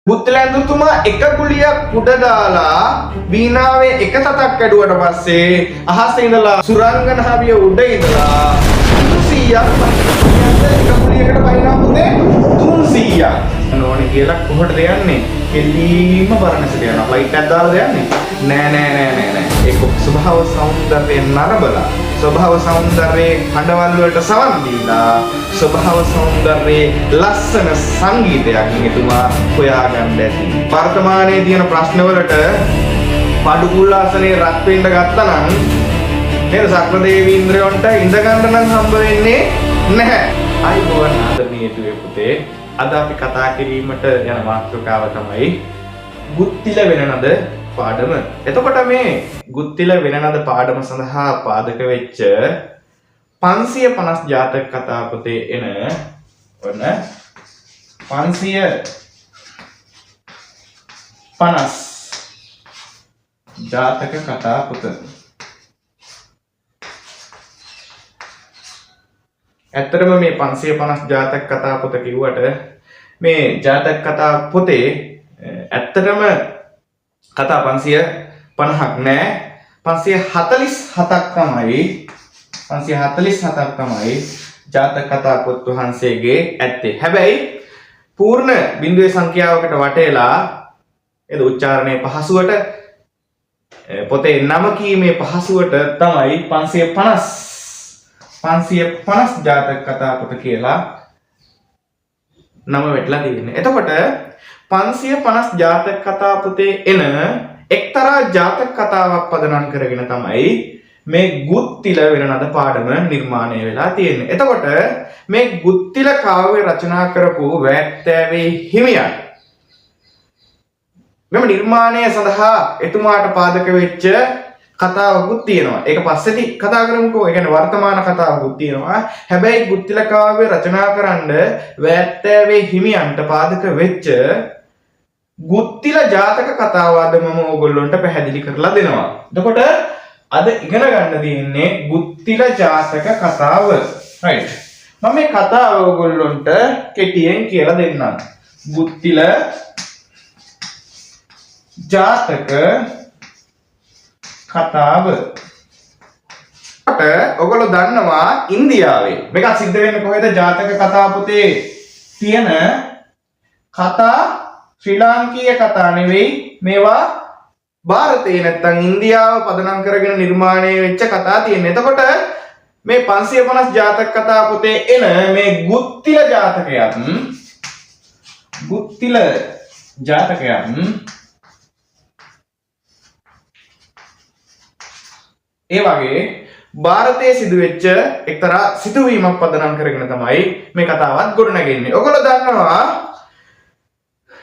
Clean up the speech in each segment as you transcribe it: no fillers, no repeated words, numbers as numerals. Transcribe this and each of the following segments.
බුද්ධලෑන්දුතුමා එක ගුලියක් උඩ දාලා වීණාවේ එක තතක් ඇඩුවට පස්සේ අහසේ ඉඳලා සුරංගනාවිය උඩ ඉඳලා 300ක් එක ගුලියකට වයින්නා පුතේ 300ක් නෝනේ කියලා කොහටද යන්නේ? කෙලින්ම බරණැසට යනවා. ෆ්ලයිට් එකක් දාලාද යන්නේ? නෑ. ඒක ස්වභාව සෞන්දර්යයෙන් නරඹලා ස්වභාව සෞන්දර්යයේ හඬවල් වලට සවන් දීලා ස්වභාව සෞන්දර්යයේ ලස්සන සංගීතයක් එතුමා හොයාගන්න ඇති. වර්තමානයේ තියෙන ප්‍රශ්න වලට පඩු කුල්ලාසනේ රත් වෙන්න ගත්තා නම් නේද සක්‍රදේවීන්ද්‍රයන්ට ඉඳ ගන්න නම් හම්බ වෙන්නේ නැහැ. අයිබෝන් ආදරණීය පුතේ අද අපි කතා කිරීමට යන මාතෘකාව තමයි ගුත්තිල වෙනනද පාඩම. එතකොට මේ ගුත්තිල වෙනනද පාඩම සඳහා පාදක වෙච්ච 550 ජාතක කතා පොතේ එන ඔන්න 550 ජාතක කතා පොත. ඇත්තටම මේ 550 ජාතක කතා පොත කිව්වට මේ ජාතක කතා පොතේ ඇත්තටම කතා 550ක් නෑ 547ක් තමයි ජාතක කතා පොත් වහන්සේගේ ඇත්තේ. හැබැයි පූර්ණ බිඳුවේ සංඛ්‍යාවකට වටේලා එද උච්චාරණය පහසුවට පොතේ නම කීමේ පහසුවට තමයි 550 ජාතක කතා පොත කියලා නම වෙట్లా තියෙන්නේ. එතකොට 550 ජාතක කතා පොතේ එන එක්තරා ජාතක කතාවක් පදනම් කරගෙන තමයි මේ ගුත්තිල වෙනනද පාඩම නිර්මාණය වෙලා තියෙන්නේ. එතකොට මේ ගුත්තිල කාව්‍ය රචනා කරපු වැත්තෑවේ හිමියන් මෙම නිර්මාණය සඳහා එතුමාට පාදක වෙච්ච කතාවකුත් තියෙනවා. ඒක පස්සේදී කතා කරමුකෝ. ඒ කියන්නේ වර්තමාන කතාවකුත් තියෙනවා. හැබැයි ගුත්තිල කාව්‍ය රචනා කරන්න වැත්තෑවේ හිමියන්ට පාදක වෙච්ච ගුත්තිල ජාතක කතාව අද මම ඕගොල්ලන්ට පැහැදිලි කරලා දෙනවා. එතකොට අද ඉගෙන ගන්න තියෙන්නේ ගුත්තිල ජාතක කතාව. රයිට්. මම මේ කතාව ඕගොල්ලන්ට කෙටියෙන් කියලා දෙන්නම්. ගුත්තිල ජාතක කතාව. ඔයගොල්ලෝ දන්නවා ඉන්දියාවේ මේක සිද්ධ වෙන්නේ කොහෙද? ජාතක කතා පොතේ තියෙන කතා ශ්‍රී ලාංකීය කතා නෙවෙයි මේවා ಭಾರತේ නැත්තම් ඉන්දියාව පදනම් කරගෙන නිර්මාණය වෙච්ච කතා තියෙනවා. එතකොට මේ 550 ජාතක කතා පොතේ එන මේ ගුත්තිල ජාතකයන් ඒ වගේ ಭಾರತයේ සිදුවෙච්ච එක්තරා සිදුවීමක් පදනම් කරගෙන තමයි මේ කතාවත් ගොඩනගන්නේ. ඔයගොල්ලෝ දන්නවා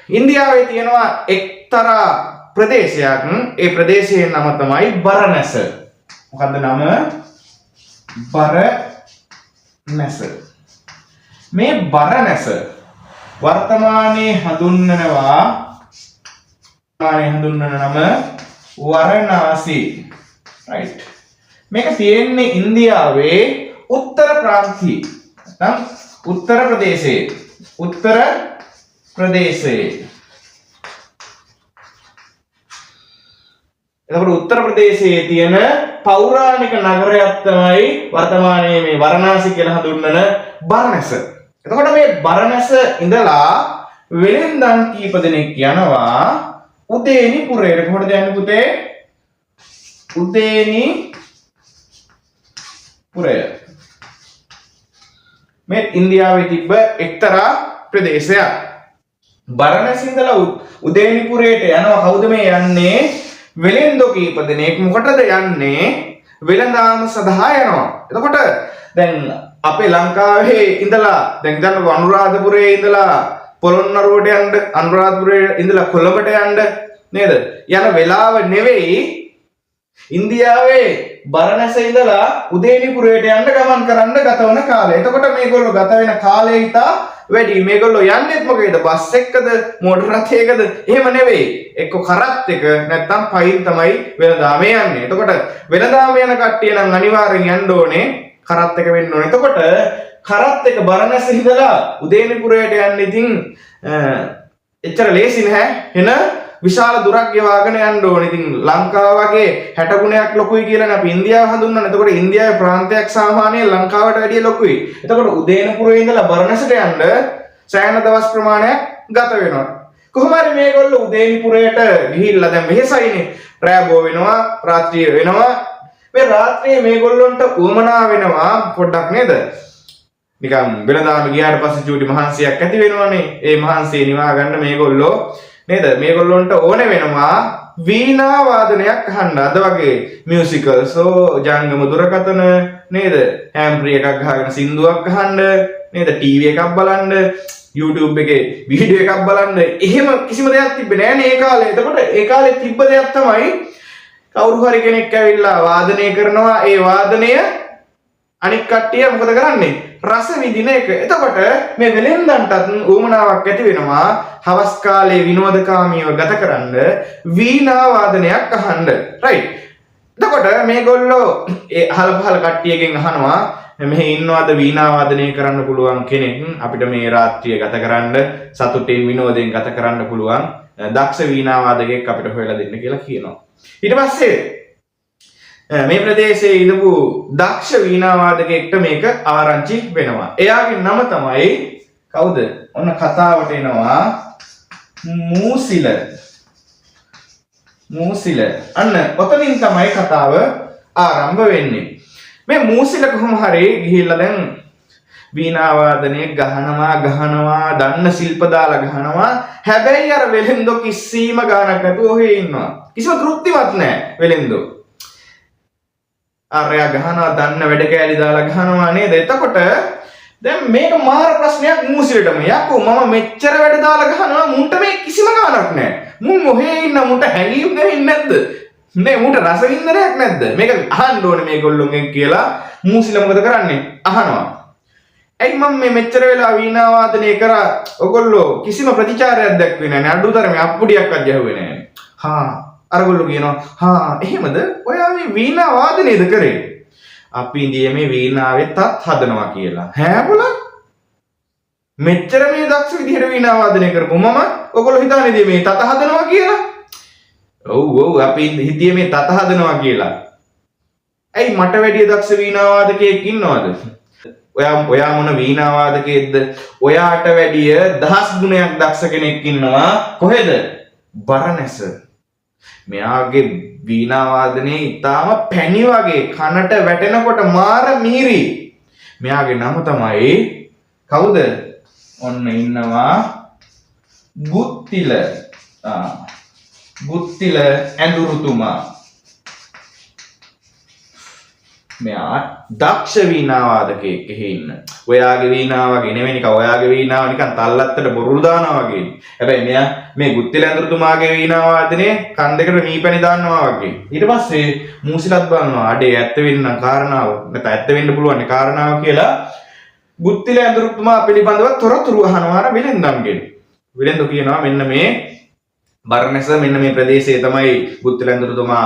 ඉන්දියාවේ තියෙනවා එක්තරා ප්‍රදේශයක්. ඒ ප්‍රදේශයේ නම තමයි බරණැස. මොකද්ද නම? බරණැස. මේ බරණැස වර්තමානයේ හඳුන්වන නම වරණාසි. රයිට්. මේක තියෙන්නේ ඉන්දියාවේ උත්තර ප්‍රාන්තයේ නැත්නම් උත්තර ප්‍රදේශයේ. එතකොට උත්තර ප්‍රදේශයේ තියෙන පෞරාණික නගරයක් තමයි වර්තමානයේ මේ වරණාසි කියලා හඳුන්වන බරණැස. එතකොට මේ බරණැස ඉඳලා වෙලෙන්දන් කීප දෙනෙක් යනවා උදේනිපුරයට. කොහොමද යන්නේ පුතේ? උදේනිපුරය. මේ ඉන්දියාවේ තිබ්බ එක්තරා ප්‍රදේශයක්. බරණැස ඉඳලා උදේනිපුරයට යනවා. කවුද මේ යන්නේ? වෙලෙන්දෝ කීප දෙනෙක්. මොකටද යන්නේ? වෙළඳාම සඳහා යනවා. එතකොට දැන් අපේ ලංකාවේ ඉඳලා දැන් හිතන්න අනුරාධපුරයේ ඉඳලා පොළොන්නරුවට යන්න, අනුරාධපුරයේ ඉඳලා කොළඹට යන්න නේද? යන වෙලාව නෙවෙයි ඉන්දියාවේ බරණැස ඉඳලා උදේනිපුරයට යන්න ගමන් කරන්න ගත වන කාලය. එතකොට මේගොල්ලෝ ගත වෙන කාලය ඉතා වැඩි. මේගොල්ලෝ යන්නේත් මොකේද? බස් එක්කද? මෝටර රථයකද? එහෙම නෙවෙයි. එක්ක කරත් එක නැත්තම් පයින් තමයි වෙළඳාමේ යන්නේ. එතකොට වෙළඳාම යන කට්ටිය නම් අනිවාර්යෙන් යන්න ඕනේ කරත් එක වෙන්න ඕනේ. එතකොට කරත් එක බරණැස ඉඳලා උදේනිපුරයට යන්න ඉතින් එච්චර ලේසි නැහැ. එන විශාල දුරක් ගෙවාගෙන යන්න ඕනේ. ඉතින් ලංකාව වගේ 60 ගුණයක් ලොකුයි කියලානේ අපි ඉන්දියාව හඳුන්වන්නේ. එතකොට ඉන්දියාවේ ප්‍රාන්තයක් සාමාන්‍යයෙන් ලංකාවට වැඩිය ලොකුයි. එතකොට උදේනපුරේ ඉඳලා බරණැසට යන්න සෑහෙන දවස් ප්‍රමාණයක් ගත වෙනවා. කොහොම හරි මේගොල්ලෝ උදේනපුරේට ගිහිල්ලා දැන් වෙහෙසයිනේ. රෑ බෝ වෙනවා, රාත්‍රිය වෙනවා. මේ රාත්‍රියේ මේගොල්ලොන්ට උවමනා වෙනවා පොඩ්ඩක් නේද? නිකන් වෙනදාම ගියාට පස්සේ චූටි මහන්සියක් ඇති වෙනවනේ. ඒ මහන්සිය නිවා ගන්න මේගොල්ලෝ නේද? මේගොල්ලොන්ට ඕනේ වෙනවා වීණා වාදනයක් අහන්න. අද වගේ මියුසිකල්සෝ ජංගම දුරකථන නේද? හැම්ප්‍රි එකක් ගහගෙන සින්දුවක් අහන්න නේද? ටීවී එකක් බලන්න, YouTube එකේ වීඩියෝ එකක් බලන්න. එහෙම කිසිම දෙයක් තිබ්බේ නෑනේ ඒ කාලේ. එතකොට ඒ කාලේ තිබ්බ දෙයක් තමයි කවුරු හරි කෙනෙක් ඇවිල්ලා වාදනය කරනවා. ඒ වාදනය අනික් කට්ටිය මොකද කරන්නේ? රස විඳින එක. එතකොට මේ වෙලෙන්දන්ටත් උවමනාවක් ඇති වෙනවා හවස් කාලේ විනෝදකාමීව ගතකරන්න වීණා වාදනයක් අහන්න. රයිට්. එතකොට මේගොල්ලෝ ඒ අහල පහල කට්ටියගෙන් අහනවා මෙහි ඉන්නවද වීණා වාදනය කරන්න පුළුවන් කෙනෙක් අපිට මේ රාත්‍රිය ගත කරන්න සතුටින් විනෝදයෙන් ගත කරන්න පුළුවන් දක්ෂ වීණා වාදකයෙක් අපිට හොයලා දෙන්න කියලා කියනවා. ඊට පස්සේ මේ ප්‍රදේශයේ ඉඳපු දක්ෂ වීණා වාදකයෙක්ට මේක ආරංචි වෙනවා. එයාගේ නම තමයි කවුද? ඔන්න කතාවට එනවා මූසිල. මූසිල. අන්න ඔතනින් තමයි කතාව ආරම්භ වෙන්නේ. මේ මූසිල කොහොම හරි ගිහිල්ලා දැන් වීණා වාදනය ගහනවා දන්න ශිල්ප දාලා ගහනවා. හැබැයි අර වෙලෙන්දෝ කිසිම ගානක් නැතුව ඔහේ ඉන්නවා. කිසිම තෘප්තිමත් නැහැ වෙලෙන්දෝ. අරයා ගහනවා දන්න වැඩ කෑලි දාලා ගහනවා නේද? එතකොට දැන් මේක මාර ප්‍රශ්නයක් මූසිලටම. යකෝ මම මෙච්චර වැඩ දාලා ගහනවා මුන්ට මේ කිසිම ගානක් නැහැ. මුන් ඔහේ ඉන්න මුන්ට හැංගීම් දෙන්නේ නැද්ද? නේ මුන්ට රස වින්දනයක් නැද්ද? මේක අහන්න ඕනේ මේගොල්ලොන්ගෙන් කියලා මූසිල මොකද කරන්නේ? අහනවා. ඇයි මම මේ මෙච්චර වෙලා වීණා වාදනය කරා ඔයගොල්ලෝ කිසිම ප්‍රතිචාරයක් දැක්වේ නැහැ. අඩුතරමේ අප්පුඩියක්වත් ගැහුවේ නැහැ. හා අරගොල්ලෝ කියනවා එහෙමද? ඔයා මේ වීණා වාදනයද කරේ? අපි ඉඳියේ මේ වීණාවේ තත් හදනවා කියලා. බොලා මෙච්චර මේ දක්ෂ විදිහට වීණා වාදනය කරපු මම ඔයගොල්ලෝ හිතන්නේ මේ තත හදනවා කියලා? ඔව් අපි හිතියේ මේ තත හදනවා කියලා. ඇයි මට වැඩිය දක්ෂ වීණා වාදකයෙක් ඉන්නවද? ඔයා මොන වීණා වාදකයෙක්ද? ඔයාට වැඩිය 10 ගුණයක් දක්ෂ කෙනෙක් ඉන්නවා. කොහෙද? බරණැස. මෙයාගේ වීණා වාදනයේ ඊටාම පැණි වගේ කනට වැටෙනකොට මාර මිහිරි. මෙයාගේ නම තමයි කවුද? ඔන්න ඉන්නවා ගුත්තිල. ගුත්තිල ඇඳුරුතුමා. මෙයා දක්ෂ වීණා වාදකයෙක් එහෙ ඉන්න. ඔයාගේ වීණාව වගේ නෙවෙයි නිකන් ඔයාගේ වීණාව නිකන් තල්ලත්තට බොරුල් දානවා වගේ. හැබැයි මෙයා මේ ගුත්තිල ඇඳුරුතුමාගේ වීණා වාදනයේ කන් දෙකට මීපැණි දානවා වගේ. ඊට පස්සේ මූසිලත් බලනවා අඩේ ඇත්ත වෙන්න කාරණාව නැත්නම් ඇත්ත වෙන්න පුළුවන් කාරණාව කියලා ගුත්තිල ඇඳුරුතුමා පිළිබඳව තොරතුරු අහනවා අර වෙලෙන්දන්ගෙන්. වෙලෙන්දෝ කියනවා මෙන්න මේ බරණැස මෙන්න මේ ප්‍රදේශයේ තමයි ගුත්තිල ඇඳුරුතුමා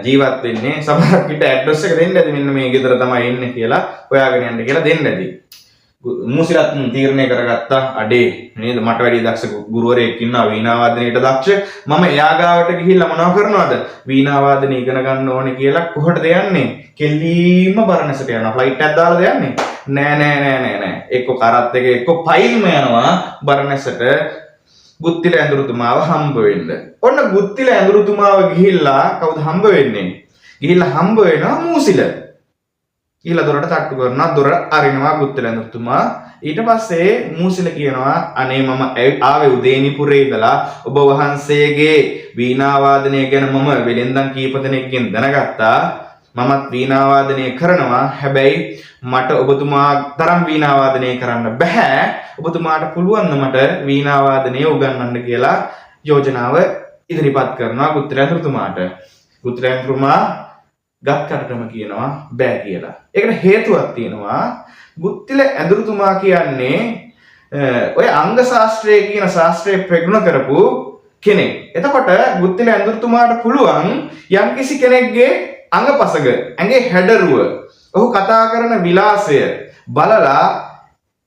ජීවත් වෙන්නේ. සමහරක් විට ඇඩ්‍රස් එක දෙන්න ඇති මෙන්න මේ ගෙදර තමයි ඉන්නේ කියලා හොයාගෙන යන්න කියලා දෙන්න ඇති. මූසිලත් තීරණය කරගත්තා අඩේ නේද මට වැඩි දක්ෂ ගුරුවරයෙක් ඉන්නවා වීණා වාදනයට දක්ෂ. මම එයා ගාවට ගිහිල්ලා මොනව කරනවද? වීණා වාදනය ඉගෙන ගන්න ඕනේ කියලා කොහොටද යන්නේ? කෙල්ලීම බරණැසට යනවා. ෆ්ලයිට් එකක් දාලාද යන්නේ? නෑ. එක්ක කරත් එක එක්ක පයින්ම යනවා බරණැසට ගුත්තිල ඇඳුරුතුමාව හම්බ වෙන්න. ඔන්න ගුත්තිල ඇඳුරුතුමාව ගිහිල්ලා කවුද හම්බ වෙන්නේ? ගිහිල්ලා හම්බ වෙනවා මූසිල. ගිහිල්ලා දොරට තට්ටු කරනවා. දොර අරිනවා ගුත්තිල ඇඳුරුතුමා. ඊට පස්සේ මූසිල කියනවා අනේ මම ආවේ උදේනිපුරේ ඉඳලා ඔබ වහන්සේගේ වීණා වාදනය ගැන මම වෙලෙන්දන් කීප දෙනෙක්ගෙන් දැනගත්තා. මමත් වීණා වාදනය කරනවා. හැබැයි මට ඔබතුමා තරම් වීණා වාදනය කරන්න බෑ. ඔබතුමාට පුළුවන් මට වීණා වාදනය උගන්වන්න කියලා යෝජනාව ඉදිරිපත් කරනවා ගුත්තිල ඇඳුරුතුමාට. ගුත්තිල ඇඳුරුතුමා ගත්කටම කියනවා බෑ කියලා. ඒකට හේතුවක් තියෙනවා. ගුත්තිල ඇඳුරුතුමා කියන්නේ ඔය අංග ශාස්ත්‍රය කියන ශාස්ත්‍රය ප්‍රගුණ කරපු කෙනෙක්. එතකොට ගුත්තිල ඇඳුරුතුමාට පුළුවන් යම්කිසි කෙනෙක්ගේ අංගපසඟ ඇඟේ හැඩරුව ඔහු කතා කරන විලාසය බලලා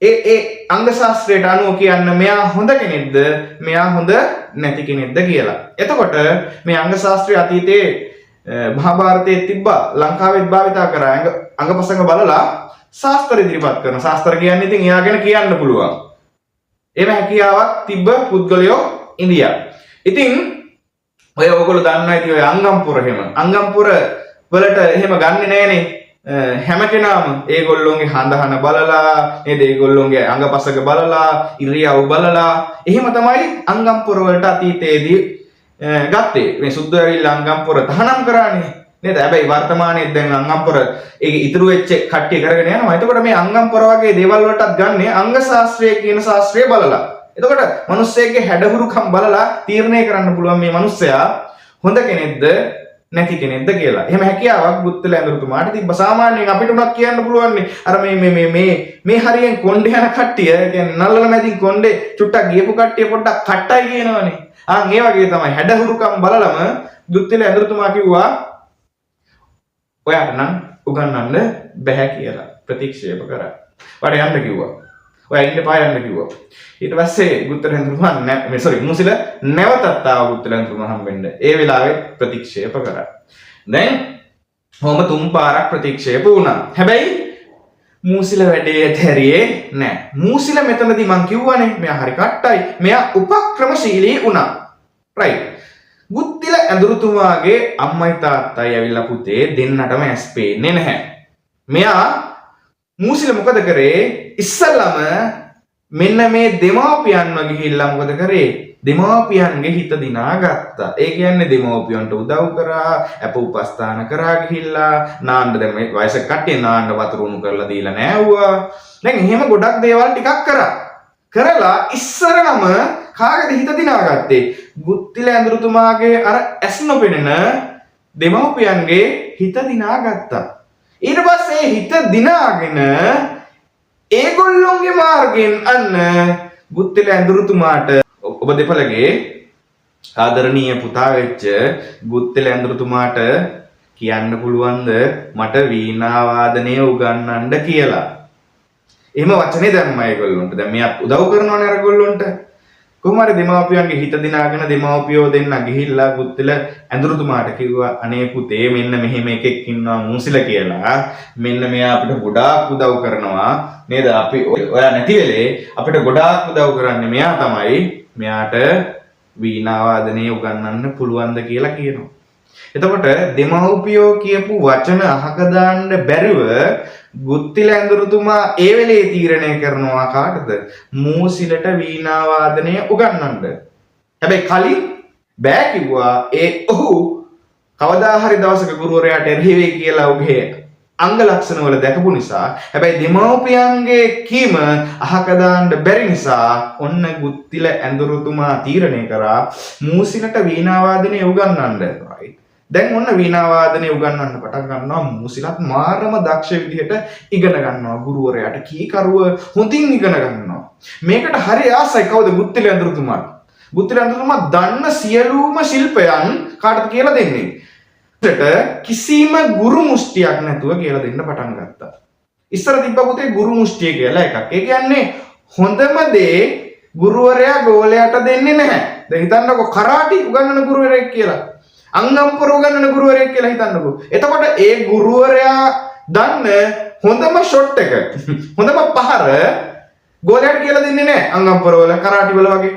ඒ අංග ශාස්ත්‍රයට අනුව කියන්න මෙයා හොඳ කෙනෙක්ද මෙයා හොඳ නැති කෙනෙක්ද කියලා. එතකොට මේ අංග ශාස්ත්‍රය අතීතයේ මහාභාරතයේ තිබ්බා ලංකාවෙත් භාවිතා කරා අංගපසංග බලලා ශාස්ත්‍ර ඉදිරිපත් කරන ශාස්ත්‍ර කියන්නේ ඉතින් එයා ගැන කියන්න පුළුවන්. එහෙම හැකියාවක් තිබ්බ පුද්ගලයෝ ඉන්දියා. ඉතින් ඔය ඔයගොල්ලෝ දන්නවා ඉතින් ඔය අංගම්පුර අංගම්පුර වලට එහෙම ගන්නෙ නෑනේ. හැම කෙනාම ඒගොල්ලොන්ගේ හඳහන බලලා නේද ඒගොල්ලොන්ගේ අංගපසංග බලලා ඉරියව් බලලා එහෙම තමයි අංගම්පුර වලට අතීතයේදී ගත්තේ. මේ සුද්ධ ඇවිල්ලා අංගම්පුර තහනම් කරානේ නේද? හැබැයි වර්තමානයේ දැන් අංගම්පුර ඒක ඉතුරු වෙච්ච කට්ටිය කරගෙන යනවා. එතකොට මේ අංගම්පුර වගේ දේවල් වලටත් ගන්නෙ අංග ශාස්ත්‍රය කියන ශාස්ත්‍රය බලලා. එතකොට මිනිස්සෙගේ හැඩහුරුකම් බලලා තීරණය කරන්න පුළුවන් මේ මිනිස්සයා හොඳ කෙනෙක්ද නැති කෙනෙක්ද කියලා. එහෙම හැකියාවක් බුත්තල ඇඳුරුතුමාට තිබ්බ. සාමාන්‍යයෙන් අපිට උනත් කියන්න පුළුවන් නේ. අර මේ හරියෙන් කොණ්ඩේ යන කට්ටිය කියන්නේ නල්ලල මැදින් කොණ්ඩේ චුට්ටක් ගියපු කට්ටිය පොඩ්ඩක් කට්ටයි කියනවනේ. ඒ වගේ තමයි හැඩහුරුකම් බලලම බුත්තල ඇඳුරුතුමා කිව්වා ඔයාට නම් උගන්වන්න බැහැ කියලා ප්‍රතික්ෂේප කරා. වඩ යන්න කිව්වා. ඔයා ඉන්න පා යන්න කිව්වා. ඊට පස්සේ බුත්තල ඇඳුරුතුමා මුසිල නැවතත් ආව බුත්තල ඇඳුරුතුමා හම්බෙන්න. ඒ වෙලාවෙත් ප්‍රතික්ෂේප කරා. දැන් කොහොම තුන් පාරක් ප්‍රතික්ෂේප වුණා. හැබැයි මූසිල වැඩේ ඇතරියේ නෑ. මූසිල මෙතනදී මං කිව්වනේ මෙයා හරි කට්ටයි. මෙයා උපක්‍රමශීලී වුණා. රයිට්. බුත්තල ඇඳුරුතුමාගේ අම්මයි තාත්තයි ඇවිල්ලා පුතේ දෙන්නටම ඇස් පේන්නේ නැහැ. මෙයා මූසිල මොකද කරේ? ඉස්සල්ලාම මෙන්න මේ දෙමාපියන්ව ගිහිල්ලා මොකද කරේ? දෙමාපියන්ගේ හිත දිනා ගත්තා. ඒ කියන්නේ දෙමාපියන්ට උදව් කරා, අප උපස්ථාන කරා ගිහිල්ලා නාන්න දැන් මේ වයසක කට්ටිය නාන්න වතුර උණු කරලා දීලා නෑවුවා. දැන් එහෙම ගොඩක් දේවල් ටිකක් කරා. කරලා ඉස්සරම කාගේද හිත දිනා ගත්තේ? බුත්තිල ඇඳුරුතුමාගේ අර ඇස් නොපෙනෙන දෙමාපියන්ගේ හිත දිනා ගත්තා. ඊට පස්සේ හිත දිනාගෙන ඒගොල්ලොන්ගේ මාර්ගයෙන් අන්න බුත්තිල ඇඳුරුතුමාට ඔබ දෙපළගේ ආදරණීය පුතා වෙච්ච බුත්තිල ඇඳුරුතුමාට කියන්න පුළුවන්ද මට වීණා වාදනය උගන්වන්න කියලා. එහෙම වචනේ දැම්මා ඒගොල්ලොන්ට. දැන් මෙයා උදව් කරනවනේ අර ගොල්ලොන්ට. කොහොම හරි දෙමාපියන්ගේ හිත දිනාගෙන දෙමාපියෝ දෙන්න ගිහිල්ලා බුත්තිල ඇඳුරුතුමාට කිව්වා අනේ පුතේ මෙන්න මෙහෙම එකෙක් ඉන්නවා මූසිල කියලා. මෙන්න මෙයා අපිට ගොඩාක් උදව් කරනවා නේද? අපි ඔයා නැති වෙලේ අපිට ගොඩාක් උදව් කරන්නේ මෙයා තමයි. මෙයාට වීණා වාදනය උගන්වන්න පුළුවන්ද කියලා කියනවා. එතකොට දෙමව්පියෝ කියපු වචන අහක දාන්න බැරිව බුත්තිල ඇඳුරුතුමා ඒ වෙලේ තීරණය කරනවා කාටද? මූසිලට වීණා වාදනය උගන්වන්න. හැබැයි කලින් බෑ කිව්වා. ඔහු කවදා හරි දවසක ගුරුවරයාට එරෙහි වෙයි කියලා ඔහුගේ අංග ලක්ෂණ වල දැකපු නිසා. හැබැයි දෙමව්පියන්ගේ කීම අහක දාන්න බැරි නිසා ඔන්න බුත්තිල ඇඳුරුතුමා තීරණය කරා මූසිලට වීණා වාදනය උගන්වන්න. right. දැන් ඔන්න වීණා වාදනය උගන්වන්න පටන් ගන්නවා. මූසිලත් මාරම දක්ෂ විදිහට ඉගෙන ගන්නවා. ගුරුවරයාට කීකරුව හොඳින් ඉගෙන ගන්නවා. මේකට හරි ආසයි කවුද? බුත්තිල ඇඳුරුතුමා. බුත්තිල ඇඳුරුතුමා දන්න සියලුම ශිල්පයන් කාටද කියලා දෙන්නේ? කිසිම ගුරු මුෂ්ටියක් නැතුව කියලා දෙන්න පටන් ගත්තා. ඉස්සර තිබ්බ පුතේ ගුරු මුෂ්ටිය කියලා එකක්. ඒ කියන්නේ හොඳම දේ ගුරුවරයා ගෝලයට දෙන්නේ නැහැ. දැන් හිතන්නකෝ කරාටි උගන්වන ගුරුවරයෙක් කියලා. අංගම්පුර උගන්වන ගුරුවරයෙක් කියලා හිතන්නකෝ. එතකොට ඒ ගුරුවරයා දන්න හොඳම ෂොට් එක හොඳම පහර ගෝලයට කියලා දෙන්නේ නැහැ. අංගම්පුර වල කරාටි වල වගේ.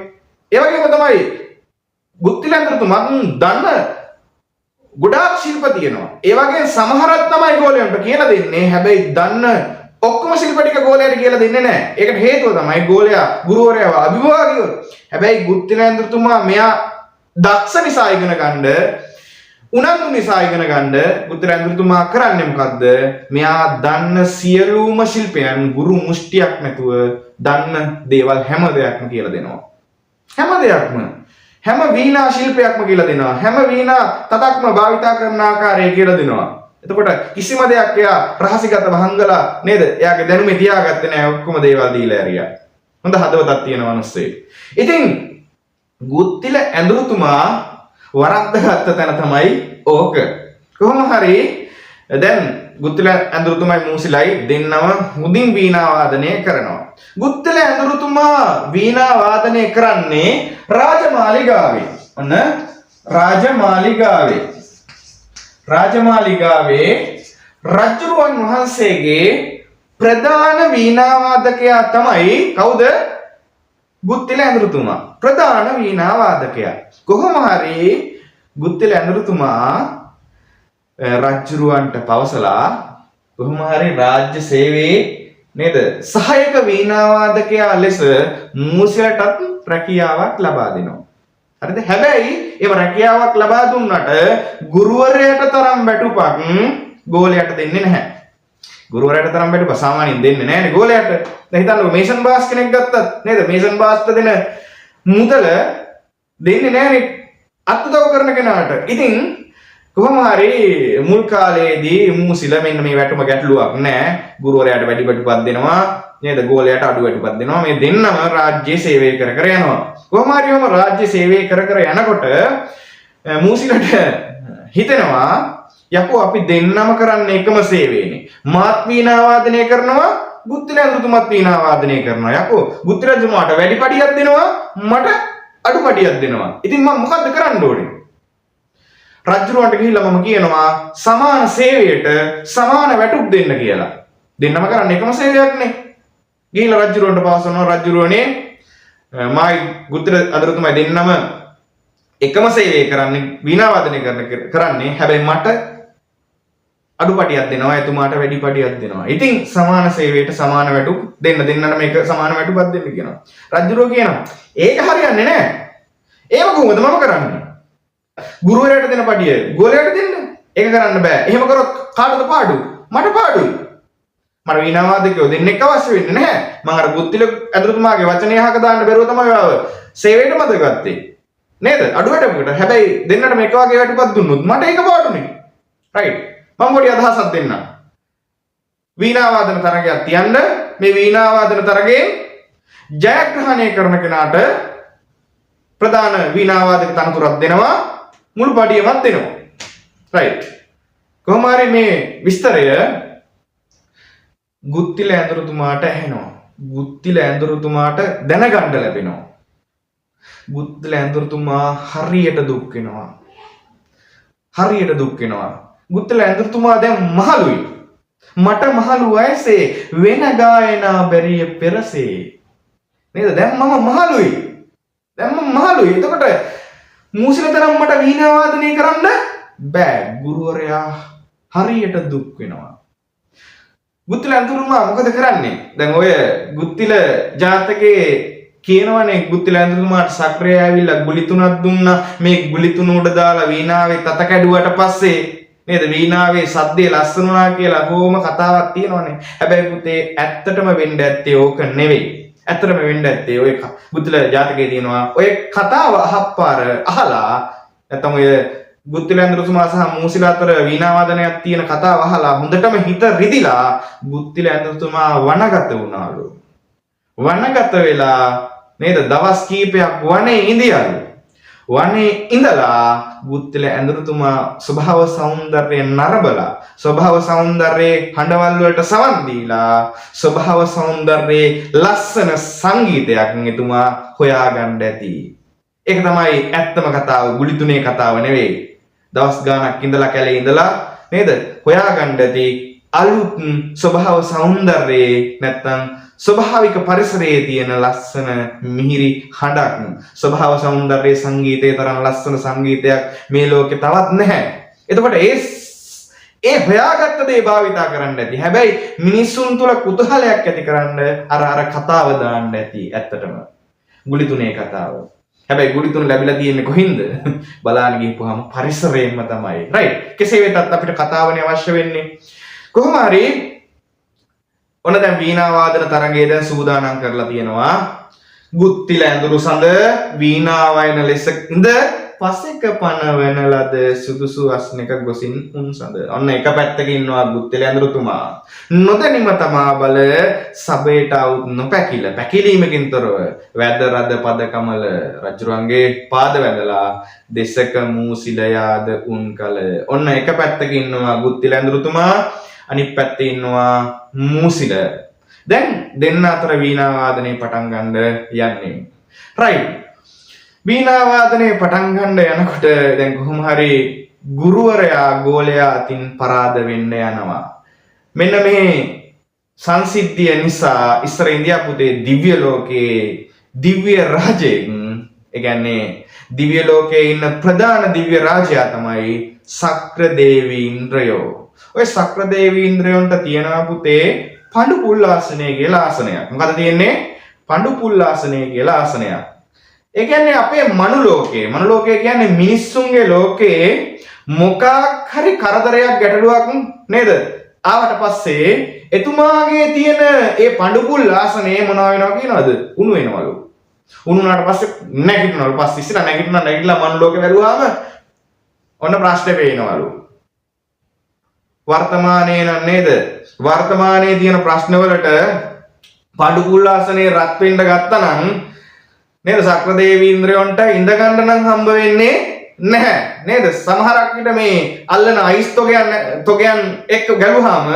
ඒ වගේම තමයි බුත්තිල ඇඳුරුතුමා දන්න ගොඩාක් ශිල්ප තියෙනවා. ඒ වගේ සමහරක් තමයි ගෝලයන්ට කියලා දෙන්නේ. හැබැයි දන්න ඔක්කොම ශිල්ප ටික ගෝලයට කියලා දෙන්නේ නැහැ. ඒකට හේතුව තමයි ගෝලයා ගුරුවරයාව අභිභාගියෝ. හැබැයි බුත්තිල ඇඳුරුතුමා මෙයා දක්ෂ නිසා ඉගෙන ගන්න, උනන්දු නිසා ඉගෙන ගන්න බුත්තිල ඇඳුරුතුමා කරන්නේ මොකද්ද? මෙයා දන්න සියලුම ශිල්පයන් ගුරු මුෂ්ටියක් නැතුව දන්න දේවල් හැම දෙයක්ම කියලා දෙනවා. හැම දෙයක්ම හැම වීණා ශිල්පයක්ම කියලා දෙනවා. හැම වීණා තතක්ම භාවිතා කරන ආකාරය කියලා දෙනවා. එතකොට කිසිම දෙයක් එයා රහසිගතව හංගලා නේද? එයාගේ දැනුමේ තියාගත්තේ නැහැ. ඔක්කොම දේවල් දීලා ඇරියා. හොඳ හදවතක් තියෙන මිනිස්සෙක්. ඉතින් බුත්තිල ඇඳුරුතුමා වරද්දගත්ත තැන තමයි ඕක. කොහොම හරි දැන් බුත්තිල ඇඳුරුතුමයි මූසිලයි දෙන්නම හොඳින් වීණා වාදනය කරනවා. ගුත්තිල ඇඳුරුතුමා වීණා වාදනය කරන්නේ රාජමාලිගාවේ. ඔන්න රාජමාලිගාවේ රජුරුවන් වහන්සේගේ ප්‍රධාන වීණා වාදකයා තමයි කවුද? ගුත්තිල ඇඳුරුතුමා. ප්‍රධාන වීණා වාදකයා. කොහොම හරි ගුත්තිල ඇඳුරුතුමා රජුරුවන්ට පවසලා කොහොම හරි රාජ්‍ය සේවයේ නේද සහායක වීණා වාදකයා ලෙස මූසිලටත් රැකියාවක් ලබා දෙනවා. හරිද? හැබැයි ඒ රැකියාවක් ලබා දුන්නට ගුරුවරයාට තරම් වැටුපක් ගෝලයට දෙන්නේ නැහැ. ගුරුවරයාට තරම් වැටුප සාමාන්‍යයෙන් දෙන්නේ නැහැ නේ ගෝලයට. දැන් හිතන්නකො මේසන් බාස් කෙනෙක් ගත්තත් නේද? මේසන් බාස්ට දෙන මුදල දෙන්නේ නැහැ නේ අත්දව කරන කෙනාට. ඉතින් කොහොම හරි මුල් කාලේදී මූසිල මෙන්න මේ වැටුම ගැටලුවක් නැහැ. ගුරුවරයාට වැඩි වැටුපක් දෙනවා නේද? ගෝලයට අඩු වැටුපක් දෙනවා. මේ දෙන්නම රාජ්‍ය සේවය කර කර යනවා. කොහොම හරි ඔහම රාජ්‍ය සේවය කර කර යනකොට මූසිලට හිතෙනවා යකෝ අපි දෙන්නම කරන්නේ එකම සේවයනේ. මාත් වීණා වාදනය කරනවා, ගුත්තිල ඇඳුරුතුමත් වීණා වාදනය කරනවා. යකෝ ගුත්තිල රජතුමාට වැඩි පඩියක් දෙනවා, මට අඩු පඩියක් දෙනවා. ඉතින් මම මොකද්ද කරන්න ඕනේ? රජුරවන්ට ගිහිල්ලා මම කියනවා සමාන සේවයට සමාන වැටුප් දෙන්න කියලා. දෙන්නම කරන්නේ එකම සේවයක්නේ. ගිහිල්ලා රජුරවන්ට පවසනවා රජුරවනේ මායි ගුත්තිල ඇඳුරුතුමයි දෙන්නම එකම සේවය කරන්නේ වීණා වාදනය කරන්නේ. හැබැයි මට අඩුපටියක් දෙනවා, එතුමාට වැඩි පටියක් දෙනවා. ඉතින් සමාන සේවයට සමාන වැටුප් දෙන්නට මේක සමාන වැටුපක් දෙන්න කියනවා. රජුරෝ කියනවා ඒක හරියන්නේ නැහැ. ඒව කොහොමද මම කරන්නේ? ගුරුවරයාට දෙන පඩිය ගෝලයට දෙන්න. ඒක කරන්න බෑ. එහෙම කරොත් කාටද පාඩු? මට පාඩුයි. මට වීණා වාදකයෝ දෙන්නෙක් අවශ්‍ය වෙන්නේ නැහැ. මම අර ගුත්තිල ඇඳුරුතුමාගේ වචනේ අහක දාන්න බැරුව තමයි ආව සේවයට මත ගත්තේ. නේද? අඩු වැටුපකට. හැබැයි දෙන්නට මේක වගේ වැටුපක් දුන්නොත් මට ඒක පාඩුනේ. රයිට්. මම පොඩි අදහසක් දෙන්නම්. වීණා වාදන තරගයක් තියන්න. මේ වීණා වාදන තරගයෙන් ජයග්‍රහණය කරන කෙනාට ප්‍රධාන වීණා වාදක තනතුරක් දෙනවා. මුළු පඩියමත් දෙනවා. රයිට්. කොහොම හරි මේ විස්තරය ගුත්තිල ඇඳුරුතුමාට ඇහෙනවා. ගුත්තිල ඇඳුරුතුමාට දැනගන්න ලැබෙනවා. ගුත්තිල ඇඳුරුතුමා හරියට දුක් වෙනවා. ගුත්තිල ඇඳුරුතුමා දැන් මහලුයි. මට මහලු වයසේ වෙන ගායනා බැරිය පෙරසේ. නේද? දැන් මම මහලුයි. එතකොට මූසිල තරම් මට වීණා වාදනය කරන්න බෑ. ගුරුවරයා හරියට දුක් වෙනවා. ගුත්තිල ඇඳුරුතුමා මොකද කරන්නේ? දැන් ඔය ගුත්තිල ජාතකයේ කියනවනේ ගුත්තිල ඇඳුරුතුමාට සක්‍රය ඇවිල්ලා ගුලි 3ක් දුන්නා. මේ ගුලි 3 උඩ දාලා වීණාවේ තත කැඩුවට පස්සේ නේද වීණාවේ සද්දේ ලස්සන වුණා කියලා කොහොම කතාවක් තියෙනවනේ. හැබැයි පුතේ ඇත්තටම වෙන්න ඇත්තේ ඕක නෙවෙයි. ඇත්තටම වෙන්න ඇත්තේ ඔය ගුත්තිල ජාතකයේ තියෙනවා. ඔය කතාව අහලා නැත්නම් ඔය ගුත්තිල ඇඳුරුතුමා සහ මූසිල අතර වීණා වාදනයක් තියෙන කතාව අහලා හොඳටම හිත රිදිලා ගුත්තිල ඇඳුරුතුමා වනගත වුණාලු. වනගත වෙලා නේද දවස් කීපයක් වනේ ඉඳියලු. වනේ ඉඳලා ගුත්තිල ඇඳුරුතුමා ස්වභාව සෞන්දර්යය නරබලා ස්වභාව සෞන්දර්යයේ හඬවල් වලට සවන් දීලා ස්වභාව සෞන්දර්යයේ ලස්සන සංගීතයක් එතුමා හොයාගන්න ඇති. ඒක තමයි ඇත්තම කතාව. ගුලි 3 කතාව නෙවෙයි. දවස් ගාණක් ඉඳලා කැලේ ඉඳලා නේද හොයාගන්න ඇති අලුත් ස්වභාව සෞන්දර්යයේ නැත්තම් ස්වභාවික පරිසරයේ තියෙන ලස්සන මිහිරි හඬක්. ස්වභාව සෞන්දර්යයේ සංගීතයේ තරම් ලස්සන සංගීතයක් මේ ලෝකේ තවත් නැහැ. එතකොට ඒ හොයාගත්ත දේ භාවිතා කරන්න ඇති. හැබැයි මිනිසුන් තුල කුතුහලයක් ඇති කරන්න අර කතාව දාන්න ඇති. ඇත්තටම ගුලි 3 කතාව. හැබැයි ගුලි 3 ලැබිලා තියෙන්නේ කොහින්ද? බලාන ගිහපුවාම පරිසරයෙන්ම තමයි. රයිට්. කෙසේ වෙතත් අපිට කතාවනේ අවශ්‍ය වෙන්නේ. කොහොම හරි ඔන්න දැන් වීණා වාදන තරගයේ දැන් සූදානම් කරලා තියෙනවා. ගුත්තිල ඇඳුරු සඳ වීණා වයන ලෙස ඉඳ පසෙක පනවන ලද සුදුසු අස්නක ගොසින් උන් සඳ. ඔන්න එක පැත්තක ඉන්නවා ගුත්තිල ඇඳුරුතුමා. නොදැනීම තමා බල සබේට આવුත් නොපැකිල පැකිලීමකින් තොරව වැද රද පද කමල රජුරන්ගේ පාද වැඳලා දෙසක මූසිල යාද උන් කල. ඔන්න එක පැත්තක ඉන්නවා ගුත්තිල ඇඳුරුතුමා, අනිත් පැත්තේ ඉන්නවා මූසිල. දැන් දෙන්න අතර වීණා වාදනය පටන් ගන්න යන්නේ. right. වීණා වාදනය පටන් ගන්න යනකොට දැන් කොහොම හරි ගුරුවරයා ගෝලයා අතින් පරාද වෙන්න යනවා. මෙන්න මේ සංසිද්ධිය නිසා ඉස්සර ඉන්දියා පුතේ දිව්‍ය ලෝකයේ දිව්‍ය රාජයෙක්, ඒ කියන්නේ දිව්‍ය ලෝකයේ ඉන්න ප්‍රධාන දිව්‍ය රාජයා තමයි සක්‍ර දේවීන්ද්‍රයෝ. ඔය සක්‍ර දේවීන්ද්‍රයන්ට තියෙනවා පුතේ පඬු පුල් ආසනය කියලා ආසනයක්. මොකද තියෙන්නේ? පඬු පුල් ආසනය කියලා ආසනයක්. ඒ කියන්නේ අපේ මනු ලෝකය කියන්නේ මිනිස්සුන්ගේ ලෝකේ මොකක් හරි කරදරයක් ගැටලුවක් නේද? ආවට පස්සේ එතුමාගේ තියෙන ඒ පඬු පුල් ආසනේ මොනවා වෙනවා කියනවද? උණු වෙනවලු. උණු වුණාට පස්සේ නැගිටිනවලු. පස්සේ ඉස්සලා නැගිටලා මනු ලෝකේ වැළුවාම ඔන්න ප්‍රශ්නේ පේනවලු. වර්තමානයේ නේද? වර්තමානයේ තියෙන ප්‍රශ්න වලට පඬු පුල් ආසනේ රත් වෙන්න ගත්තා නම් නේද? සක්‍ර දේවීන්ද්‍රයන්ට ඉඳ ගන්න නම් හම්බ වෙන්නේ නැහැ නේද? සමහරක් විට මේ අල්ලන අයිස් තොගයන් එක්ක ගැලුවාම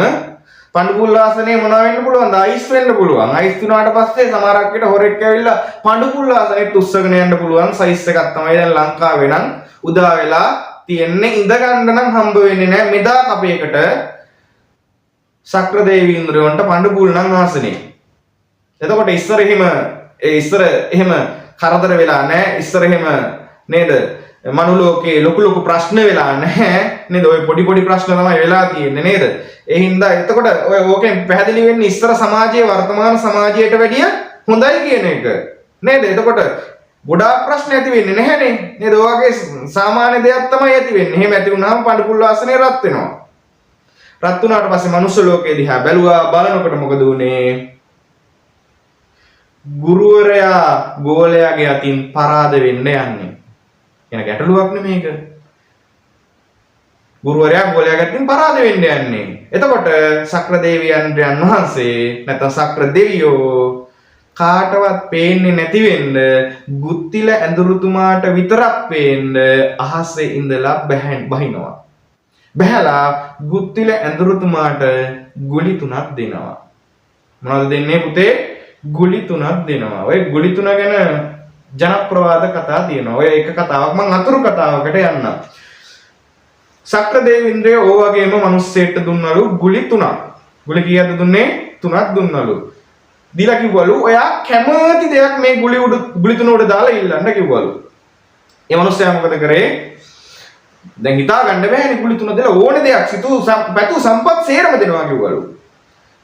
පඬු පුල් ආසනේ මොනවා වෙන්න පුළුවන්ද? අයිස් වෙන්න පුළුවන්. අයිස් වුණාට පස්සේ සමහරක් විට හොරෙක් ඇවිල්ලා පඬු පුල් ආසනෙත් උස්සගෙන යන්න පුළුවන්. සයිස් එකක් තමයි දැන් ලංකාවේ නම් උදා වෙලා තියෙන්නේ. ඉඳ ගන්න නම් හම්බ වෙන්නේ නැහැ. මෙදා කපේකට සක්‍ර දේවීන්ද්‍රයන්ට පඬු පුල් නම් ආසනේ. එතකොට ඉස්සර එහෙම කරදර වෙලා නැහැ. ඉස්සර එහෙම නේද? මනු ලෝකේ ලොකු ප්‍රශ්න වෙලා නැහැ නේද? ඔය පොඩි ප්‍රශ්න තමයි වෙලා තියෙන්නේ නේද? ඒ හින්දා එතකොට ඔය ඕකෙන් පැහැදිලි වෙන්නේ ඉස්සර සමාජයේ වර්තමාන සමාජයට වැඩිය හොඳයි කියන එක නේද? එතකොට ගොඩාක් ප්‍රශ්න ඇති වෙන්නේ නැහැනේ නේද? ඔයගේ සාමාන්‍ය දෙයක් තමයි ඇති වෙන්නේ. එහෙම ඇති වුණාම පඬු පුල් ආසනේ රත් වෙනවා. රත් වුණාට පස්සේ මනුස්ස ලෝකේ දිහා බලනකොට මොකද උනේ? ගුරුවරයා ගෝලයාගේ අතින් පරාද වෙන්න යන්නේ. එන ගැටලුවක් නෙමේක. ගුරුවරයා ගෝලයාගේ අතින් පරාද වෙන්න යන්නේ. එතකොට සක්‍ර දේවයන්ද්‍රයන් වහන්සේ නැත්නම් සක්‍ර දෙවියෝ කාටවත් පේන්නේ නැති වෙන්න ගුත්තිල ඇඳුරුතුමාට විතරක් පේන්න අහසේ ඉඳලා බහිනවා. බහැලා ගුත්තිල ඇඳුරුතුමාට ගුලි 3ක් දෙනවා. මොනවද දෙන්නේ පුතේ? ගුලි 3ක් දෙනවා. ඔය ගුලි 3 ගැන ජනප්‍රවාද කතා තියෙනවා. ඔය එක කතාවක් මම අතුරු කතාවකට යන්නම්. සක්‍ර දේවීන්ද්‍රය ඕ වගේම මිනිස්සෙට දුන්නලු ගුලි 3ක්. ගුලි කීයක්ද දුන්නේ? 3ක් දුන්නලු. දීලා කිව්වලු ඔයා කැමති දෙයක් මේ ගුලි 3 උඩ දාලා ඉල්ලන්න කිව්වලු. ඒ මිනිස්සයා මොකද කරේ? දැන් හිතා ගන්න බෑනේ ගුලි 3 දෙලා ඕනේ දෙයක් පැතු සම්පත් සේරම දෙනවා කිව්වලු.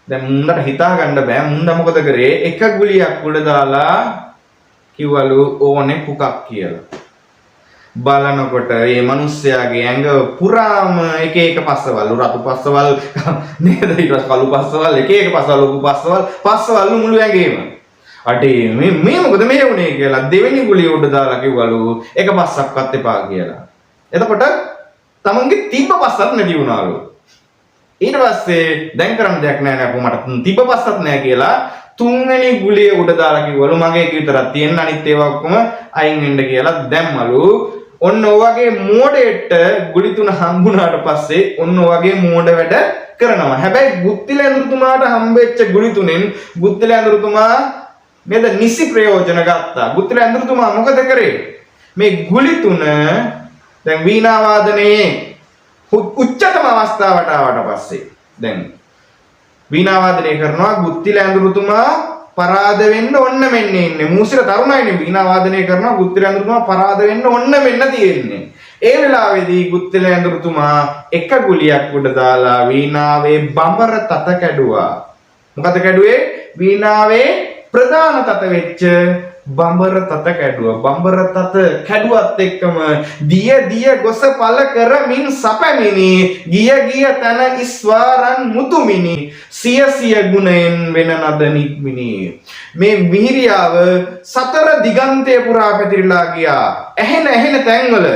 දැන් මුන්දට හිතා ගන්න බෑ. මුන්ද මොකද කරේ? එක ගුලියක් උඩ දාලා කිව්වලු ඕනේ පුකක් කියලා. බලනකොට මේ මිනිස්යාගේ ඇඟ පුරාම එක පස්සවල් රතු පස්සවල් නේද? ඊට පස්සේ කළු පස්සවල් එක පස්සවල් ලොකු පස්සවල් මුළු ඇඟේම. අඩේ මේ මොකද මේ වුනේ කියලා දෙවෙනි ගුලිය උඩ දාලා කිව්වලු එක පස්සක්වත් එපා කියලා. එතකොට තමන්ගේ තිබ්බ පස්සක් නැති වුණාලු. ඊට පස්සේ දැන් කරන්න දෙයක් නැහැ නේද? මට තිබ්බ පස්සක් නැහැ කියලා තුන්වෙනි ගුලිය උඩ දාලා කිව්වලු මගේ එක විතරක් තියෙන අනිත් ඒවා ඔක්කොම අයින් වෙන්න කියලා දැම්මලු. ඔන්න ඔයගේ මෝඩෙට ගුලි 3 හම්බුනාට පස්සේ ඔන්න ඔයගේ මෝඩ වැඩ කරනවා. හැබැයි ගුත්තිල ඇඳුරුතුමාට හම්බෙච්ච ගුලි 3න් ගුත්තිල ඇඳුරුතුමා නේද නිසි ප්‍රයෝජන ගත්තා. ගුත්තිල ඇඳුරුතුමා මොකද කරේ? මේ ගුලි 3 දැන් වීණා වාදනයේ උච්චතම අවස්ථාවට ආවට පස්සේ දැන් වීණා වාදනය කරනවා. ගුත්තිල ඇඳුරුතුමා පරාද වෙන්න ඔන්න මෙන්න ඉන්නේ. මූසිර තරුණයිනේ වීණා වාදනය කරනවා. ගුත්තිල ඇඳුරුතුමා පරාද වෙන්න ඔන්න මෙන්න තියෙන්නේ. ඒ වෙලාවේදී ගුත්තිල ඇඳුරුතුමා එක ගුලියක් උඩ දාලා වීණාවේ බඹර තත කැඩුවා. මොකද කැඩුවේ? වීණාවේ ප්‍රධාන තත වෙච්ච බඹර තත කැඩුවා. බඹර තත කැඩුවත් එක්කම දිය ගොස පල කරමින් සපැමිනි ගිය තන ඉස්වාරන් මුතුමිනි සිය ගුණයෙන් වෙන නද නික්මිනි. මේ මිහිරියාව සතර දිගන්තය පුරා පැතිරිලා ගියා. ඇහෙන තැන්වල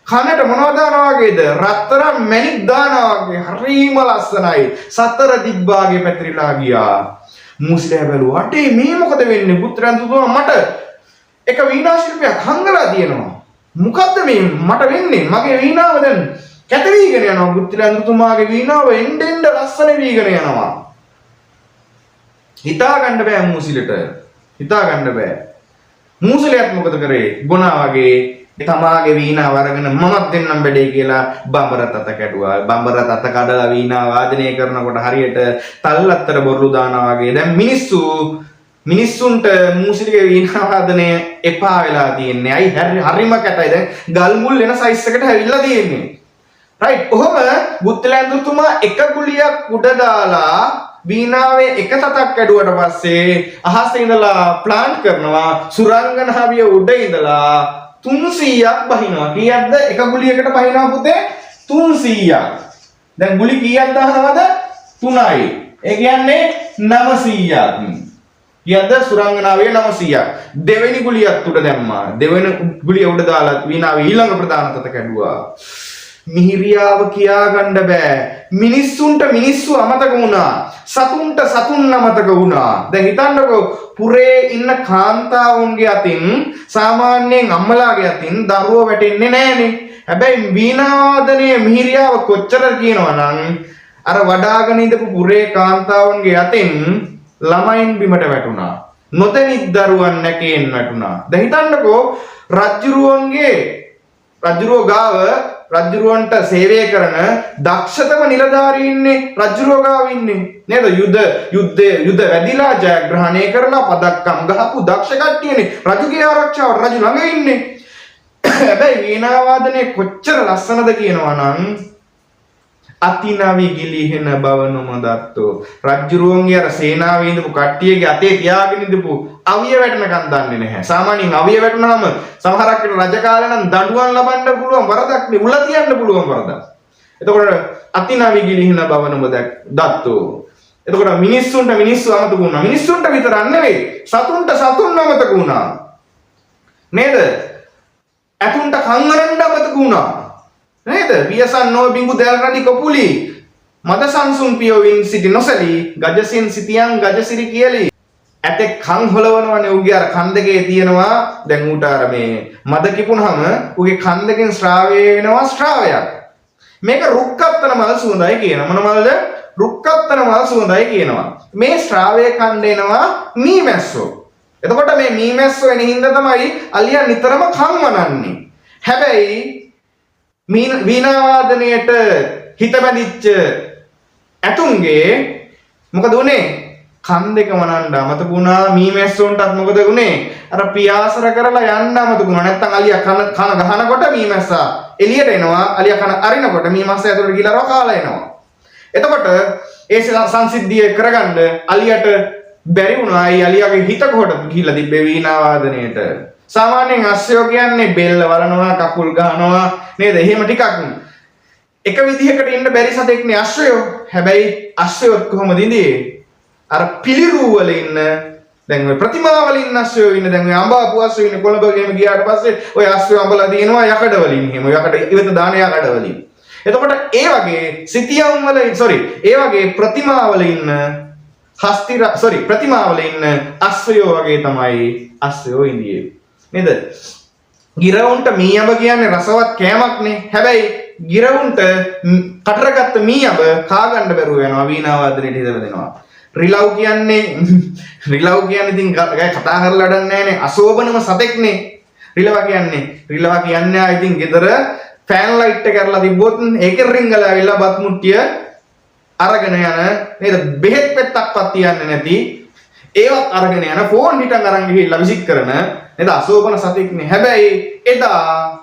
කනට මොනවද දානවා වගේද? රත්තරන් මැණික් දානවා වගේ හරිම ලස්සනයි. සතර දිග්භාගේ පැතිරිලා ගියා. මුස්ලිම් බැලුවා අටේ මේ මොකද වෙන්නේ? පුත්‍රයන්තුතුමා මට එක වීණා ශිල්පයක් හංගලා තියෙනවා. මොකද්ද මේ මට වෙන්නේ? මගේ වීණාව දැන් කැත වීගෙන යනවා. පුත්‍රයන්තුතුමාගේ වීණාව එන්න ලස්සන වීගෙන යනවා. හිතා ගන්න බෑ මූසිලට. හිතා ගන්න බෑ. මූසිලයක් මොකද කරේ? ගුණා වගේ තමාගේ වීණාව අරගෙන මමත් දෙන්නම් බඩේ කියලා බඹර තත කැඩුවා. බඹර තත කඩලා වීණා වාදනය කරනකොට හරියට තල්ලත්තර බොරළු දානවා වගේ. දැන් මිනිස්සුන්ට මූසිලගේ වීණා වාදනය එපා වෙලා තියෙන්නේ. අයි හරිම කැතයි. දැන් ගල් මුල් වෙන සයිස් එකට හැවිල්ලා තියෙන්නේ. රයිට්. ඔහොම බුද්ධලෑන්දුතුමා එක ගුලියක් උඩ දාලා වීණාවේ එක තතක් කැඩුවට පස්සේ අහසේ ඉඳලා ප්ලාන්ට් කරනවා. සුරංගනාවිය උඩ ඉඳලා 300ක් බහිනවා. කීයක්ද? එක ගුලියකට බහිනවා පුතේ 300ක්. දැන් ගුලි කීයක් දානවද? 3යි. ඒ කියන්නේ 900ක්. කීයක්ද? සුරංගනාවේ 900ක්. දෙවෙනි ගුලියත් උඩ දැම්මා. දෙවෙනි ගුලිය උඩ දාලා වීණාවේ ඊළඟ ප්‍රධාන තත කැඩුවා. මිහිරියාව කියා ගන්න බෑ. මිනිස්සුන්ට මිනිස්සු අමතක වුණා. සතුන්ට සතුන් අමතක වුණා. දැන් හිතන්නකෝ පුරේ ඉන්න කාන්තාවුන්ගේ අතින් සාමාන්‍යයෙන් අම්මලාගේ අතින් දරුවෝ වැටෙන්නේ නැහනේ. හැබැයි වීණාවාදනයේ මිහිරියාව කොච්චර කියනවා නම් අර වඩාගෙන ඉඳපු පුරේ කාන්තාවුන්ගේ අතින් ළමයින් බිමට වැටුණා. නොදැනිත් දරුවන් නැකේන් වැටුණා. දැන් හිතන්නකෝ රජුරුවෝ ගාව රජුරුවන්ට සේවය කරන දක්ෂතම නිලධාරීන්නේ රජුරුවෝ ගාව ඉන්නේ නේද? යුද්ධ වැදිලා ජයග්‍රහණය කරලා පදක්කම් ගහපු දක්ෂ කට්ටියනේ රජුගේ ආරක්ෂාව රජු ළඟ ඉන්නේ. හැබැයි වීණා වාදනය කොච්චර ලස්සනද කියනවා නම් අතිනවි ගිලිහෙන බව නොමදත්තෝ. රජුරුවන්ගේ අර සේනාවේ ඉඳපු කට්ටියගේ අතේ තියාගෙන ඉඳපු අවිය වැටෙනකන් දන්නේ නැහැ. සාමාන්‍යයෙන් අවිය වැටුනහම සමහරක් වෙලාවට රජ කාලේ නම් දඬුවම් ලබන්න පුළුවන් වරදක් නේ, උල තියන්න පුළුවන් වරදක්. එතකොට අතිනවි ගිලිහෙන බව නොමදත්තෝ. එතකොට මිනිස්සුන්ට මිනිස්සු අමතක වුණා. මිනිස්සුන්ට විතරක් නෙවෙයි සතුන්ට සතුන් අමතක වුණා. නේද? ඇතුන්ට කංගරන්න අමතක වුණා. නේද? පියසන් නොව බිඟු දැල් රදි කොපුලි මද සංසුන් පියවින් සිටි නොසලී ගජසින් සිටියන් ගජසිරි කියලි. ඇතෙක් කන් හොලවනවනේ උගේ අර කන් දෙකේ තියෙනවා. දැන් ඌට අර මේ මද කිපුනහම උගේ කන් දෙකෙන් ශ්‍රාවය වෙනවා ශ්‍රාවයක්. මේක රුක්කත්තන මල් සුවඳයි කියන. මොන මල්ද? රුක්කත්තන මල් සුවඳයි කියනවා. මේ ශ්‍රාවය කන් දෙනවා මීමැස්සෝ. එතකොට මේ මීමැස්සෝ එන හින්දා තමයි අලියා නිතරම කන් වනන්නේ. හැබැයි වීණා වාදනයට හිත බැඳිච්ච ඇතුන්ගේ මොකද උනේ? කන් දෙක වනන්න අමතක වුණා. මීමැස්සොන්ටත් මොකද උනේ? අර පියාසර කරලා යන්න අමතක වුණා. නැත්තම් අලියා කන ගහනකොට මීමැස්සා එළියට එනවා. අලියා කන අරිනකොට මීමැස්සා ඇතුළට ගිහලා රොකාලා එනවා. එතකොට ඒ සංසිද්ධිය කරගන්න අලියට බැරි වුණා. ඒ අලියාගේ හිත කොහොටද ගිහිල්ලා තිබ්බේ වීණා වාදනයට. සාමාන්‍යයෙන් අස්සයෝ කියන්නේ බෙල්ල වලනවා, කකුල් ගහනවා නේද? එහෙම ටිකක් එක විදිහකට ඉන්න බැරි සතෙක් නේ අස්සයෝ. හැබැයි අස්සයෝ කොහොමද ඉඳී? අර පිළිරූ වල ඉන්න, දැන් ඔය ප්‍රතිමා වල ඉන්න අස්සයෝ ඉන්න. දැන් ඔය අඹාපු අස්සයෝ ඉන්න කොළඹ ගෙම ගියාට පස්සේ ඔය අස්සයෝ අඹලා දිනනවා යකඩ වලින්. එහෙම යකඩ ඉවත දාන යකඩ වලින්. එතකොට ඒ වගේ සිතියම් වල ඒ වගේ ප්‍රතිමා වල ඉන්න ප්‍රතිමා වල ඉන්න අස්සයෝ වගේ තමයි අස්සයෝ ඉඳියේ. නේද? ගිරවුන්ට මීයඹ කියන්නේ රසවත් කෑමක්නේ. හැබැයි ගිරවුන්ට කටරගත්ත මීයඹ කා ගන්න බැරුව යනවා. වීණා වාදනයට හිත බෙදෙනවා. රිලව් කියන්නේ ඉතින් කතා කරලා වැඩක් නැහැනේ. අශෝභනම සතෙක්නේ රිලවා කියන්නේ. ඉතින් ගෙදර ෆෑන් ලයිට් එක කරලා තිබ්බොත් ඒකෙන් රිංගලා ඇවිල්ලා බත් මුට්ටිය අරගෙන යන නේද? බෙහෙත් පෙත්තක්වත් තියන්නේ නැති ඒවත් අරගෙන යන ෆෝන් හිටන් අරන් ගිහිල්ලා විසික් කරන නේද? අශෝභන සතෙක්නේ. හැබැයි එදා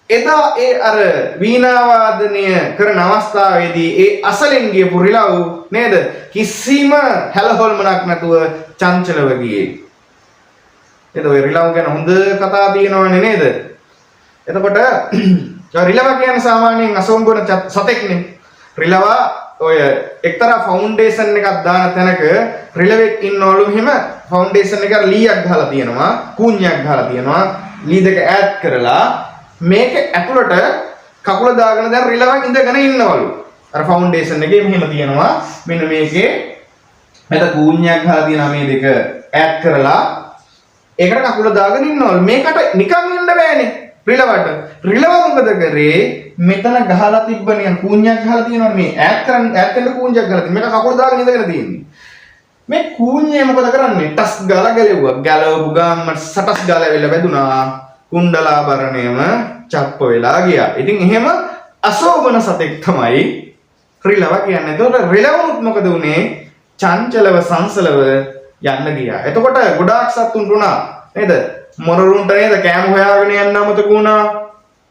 ඒ අර වීණා වාදනය කරන අවස්ථාවේදී ඒ අසලෙන් ගියපු රිලව් නේද? කිසිම හැලහොල්මනක් නැතුව චංචලව ගියේ. නේද? ඔය රිලව් ගැන හොඳ කතා තියෙනවනේ නේද? එතකොට රිලව කියන්නේ සාමාන්‍යයෙන් අසෝම්බන සතෙක්නේ. රිලවා ඔය එක්තරා ෆවුන්ඩේෂන් එකක් දාන තැනක රිලවෙක් ඉන්නවලු. මෙහෙම ෆවුන්ඩේෂන් එක ලීයක් ගහලා තියෙනවා, කූණ්‍යක් ගහලා තියෙනවා. ලී දෙක ඈඩ් කරලා මේක ඇතුළට කකුල දාගෙන දැන් රිලවක් ඉඳගෙන ඉන්නවලු. අර ෆවුන්ඩේෂන් එකේ මෙහෙම තියෙනවා. මෙන්න මේකේ මෙතන කූණ්‍යක් ගහලා තියෙනවා. මේ දෙක ඈඩ් කරලා ඒකට කකුල දාගෙන ඉන්නවලු. මේකට නිකන් ඉන්න බෑනේ රිලවට. රිලව මොකද කරේ? මෙතන ගහලා තිබ්බනේ කූණ්‍යක් ගහලා තියෙනවා. මේ ඈඩ් වෙන කූණ්‍යක් ගහලා තියෙනවා. මේක කකුල දාගෙන ඉඳගෙන තියෙන්නේ. මේ කූඤ්ඤේ මොකද කරන්නේ? ටස් ගාලා ගැලෙව්වා. ගැලවපු ගාම සටස් ගාලා වෙලා වැදුනා. කුණ්ඩලාභරණයම චප්ප වෙලා ගියා. ඉතින් එහෙම අශෝභන සතෙක් තමයි රිලව කියන්නේ. එතකොට රිලවුත් මොකද උනේ? චංචලව සංසලව යන්න ගියා. එතකොට ගොඩාක් සතුන්ට උනා නේද? මොරරුන්ට නේද කෑම හොයාගෙන යන්න අමතක වුණා.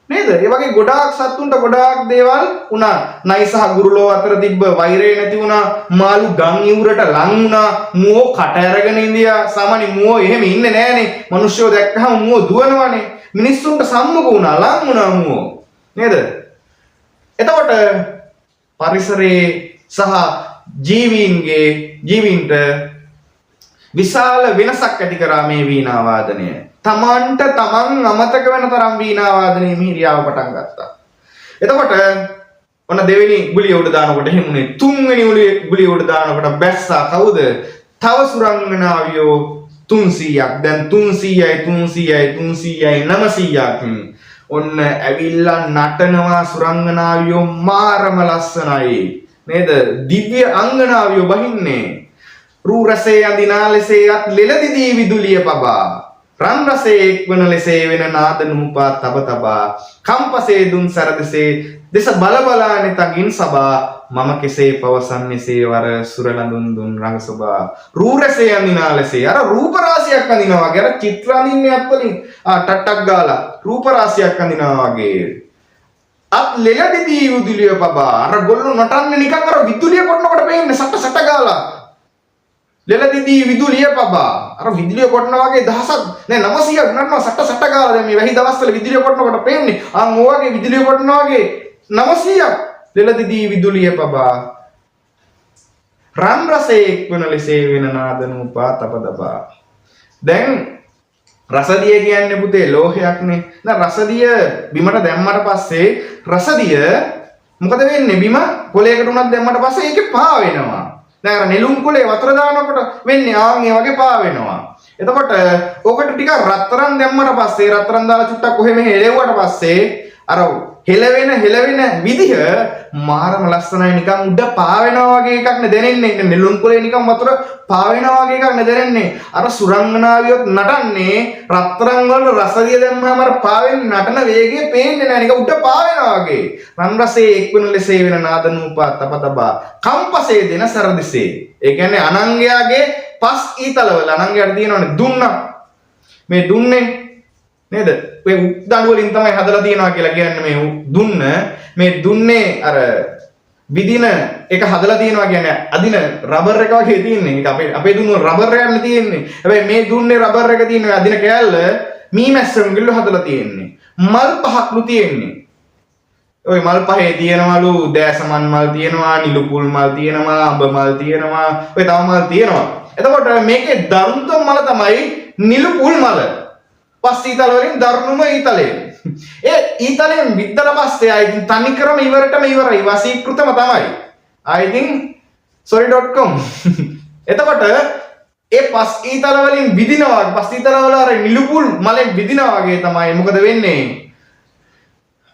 නේද? ඒ වගේ ගොඩාක් සතුන්ට ගොඩාක් දේවල් වුණා. නයි සහ ගුරුලෝ අතර තිබ්බ වෛරය නැති වුණා. මාළු ගම් ඉවුරට ලං වුණා. මුවෝ කට අරගෙන ඉඳියා. සාමාන්‍ය මුවෝ එහෙම ඉන්නේ නෑනේ. මිනිස්සුෝ දැක්කහම මුවෝ දුවනවානේ. මිනිස්සුන්ට සම්මුඛ වුණා, ලං වුණා මුවෝ. නේද? එතකොට පරිසරයේ සහ ජීවීන්ට විශාල වෙනසක් ඇති කරා මේ වීණා වාදනය. තමන්ට තමන් අමතක වෙන තරම් වීණා වාදනයේ මිහිරියාව පටන් ගත්තා. එතකොට ඔන්න දෙවෙනි ගුලිය උඩ දානකොට හිමුනේ තුන්වෙනි ගුලිය උඩ දානකොට බැස්සා කවුද? තව සුරංගනාවියෝ 300ක්. දැන් 300ක් ඔන්න ඇවිල්ලා නටනවා සුරංගනාවියෝ මාරම ලස්සනයි. නේද? දිව්‍ය අංගනාවියෝ බහින්නේ. රූ රසේ අඳිනා ලෙසේත් ලෙලදිදී විදුලිය පබා. රන් රසේ එක්වන ලෙසේ වෙන නාද නූපා තබ තබා. කම්පසේ දුන් සරදසේ දෙස බල බලා නෙතගින් සබා. මම කෙසේ පවසන්නේසේ වර සුරලඳුන් දුන් රංග සබා. රූ රසේ අඳිනා ලෙසේ අර රූප රාශියක් අඳිනවා වගේ අර චිත්‍ර අඳින්නේත් වලින් ටට්ටක් ගාලා රූප රාශියක් අඳිනවා වගේ. අත් ලෙලදිදී විදුලිය පබා. අර ගොල්ලෝ නටන්නේ නිකන් අර විදුලිය කොටනකොට පේන්නේ සට ගාලා. ලෙලදිදී විදුලිය පබා. අර විදුලිය කොටනවා වගේ දහසක් නෑ 900ක් නටනවා සට ගාලා. දැන් මේ වැහි දවස්වල විදුලිය කොටනකොට පේන්නේ ආන් ඔය වගේ විදුලිය කොටනවා වගේ 900ක් ලෙලදිදී විදුලිය පබා. රන් රසේ එක්වන ලෙසේ වෙන නාද නූපා තපදපා. දැන් රසදිය කියන්නේ පුතේ ලෝහයක්නේ. දැන් රසදිය බිමට දැම්මට පස්සේ රසදිය මොකද වෙන්නේ? බිම කොලයකට උනක් දැම්මට පස්සේ ඒකේ පා වෙනවා. දැන් අර නෙළුම් කොලේ වතුර දානකොට වෙන්නේ ආන් ඒ වගේ පා වෙනවා. එතකොට ඕකට ටිකක් රත්තරන් දැම්මට පස්සේ රත්තරන් දාලා චුට්ටක් කොහෙ මෙහෙ එලෙව්වට පස්සේ අර හෙලවෙන විදිහ මාරම ලස්සනයි. නිකන් උඩ පා වෙනවා වගේ එකක් නේ දැනෙන්නේ. නෙළුම් කොලේ නිකන් වතුර පා වෙනවා වගේ එකක් නේ දැනෙන්නේ. අර සුරංගනාවියොත් නටන්නේ රත්තරන් වල රසදිය දැම්මම අර පා වෙන්නේ නටන වේගය පේන්නේ නැහැ. නිකන් උඩ පා වෙනවා වගේ. රන් රසේ එක්වන ලෙසේ වෙන නාද නූපා තපතබා. කම්පසේ දෙන සරදිසේ. ඒ කියන්නේ අනංගයාගේ පස් ඊතලවල අනංගයාට තියෙනවනේ දුන්නක්. මේ දුන්නේ නේද? ඔය උක්දඬු වලින් තමයි හදලා තියෙනවා කියලා කියන්නේ මේ දුන්න. මේ දුන්නේ අර විදින එක හදලා තියෙනවා කියන්නේ අදින රබර් එක වගේ තියෙන්නේ. ඒක අපේ දුන්න රබර් එකක් තියෙන්නේ. හැබැයි මේ දුන්නේ රබර් එක තියෙන අදින කෑල්ල මීමැස්සම ගිල්ල හදලා තියෙන්නේ. මල් පහක්ලු තියෙන්නේ. ඔය මල් පහේ තියෙනවලු දෑසමන් මල් තියෙනවා, නිලුපුල් මල් තියෙනවා, අඹ මල් තියෙනවා, ඔය තව මල් තියෙනවා. එතකොට මේකේ දරුණුම මල තමයි නිලුපුල් මල. පස් ඊතල වලින් දරුණුම ඊතලය. ඒ ඊතලෙන් විද්දට පස්සේ ආයි තනිකරම ඉවරටම ඉවරයි. වසීකෘතම තමයි. ආයි sorry.com. එතකොට ඒ පස් ඊතල වලින් විදිනවා. පස් ඊතල වල අර නිලුපුල් මලෙන් විදිනවා වගේ තමයි. මොකද වෙන්නේ?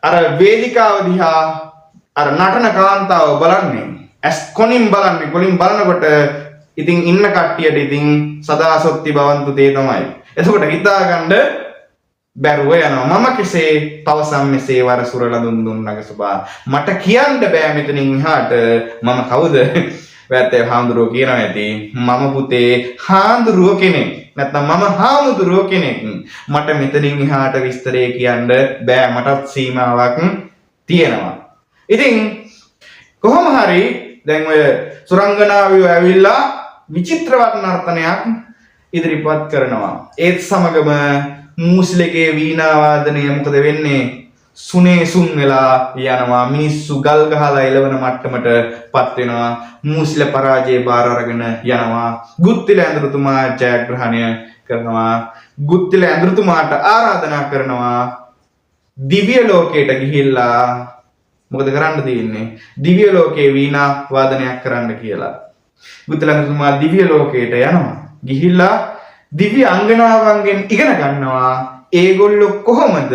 අර වේදිකාව දිහා අර නටන කාන්තාව බලන්නේ. ඇස් කොනින් බලන්නේ. කොනින් බලනකොට ඉතින් ඉන්න කට්ටියට ඉතින් සදාසොත්ති භවන්තු තේ තමයි. එතකොට හිතා ගන්න බැරුව යනවා. මම කෙසේ පවසම් මෙසේ වර සුරලඳුන් දුන් නගසබා. මට කියන්න බෑ මෙතනින් එහාට මම කවුද? වැත්තේ හාමුදුරුවෝ කියනවා ඇති මම පුතේ හාමුදුරුවෝ කෙනෙක්. නැත්නම් මම හාමුදුරුවෝ කෙනෙක්. මට මෙතනින් එහාට විස්තරේ කියන්න බෑ. මටත් සීමාවක් තියෙනවා. ඉතින් කොහොම හරි දැන් ඔය සුරංගනාවියෝ ඇවිල්ලා විචිත්‍රවත් නර්තනයක් ඉදිරිපත් කරනවා. ඒත් සමගම මූස්ලගේ වීණා වාදනය මොකද වෙන්නේ? සුනේසුන් වෙලා යනවා. මිනිස්සු ගල් ගහලා එළවන මට්ටමට පත් වෙනවා. මූස්ල පරාජය බාර අරගෙන යනවා. ගුත්තිල ඇඳුරුතුමා ජයග්‍රහණය කරනවා. ගුත්තිල ඇඳුරුතුමාට ආරාධනා කරනවා දිව්‍ය ලෝකයට ගිහිල්ලා මොකද කරන්න තියෙන්නේ? දිව්‍ය ලෝකේ වීණා වාදනයක් කරන්න කියලා. ගුත්තිල ඇඳුරුතුමා දිව්‍ය ලෝකයට යනවා. ගිහිල්ලා දිව්‍ය අංගනාවන්ගෙන් ඉගෙන ගන්නවා ඒගොල්ලෝ කොහොමද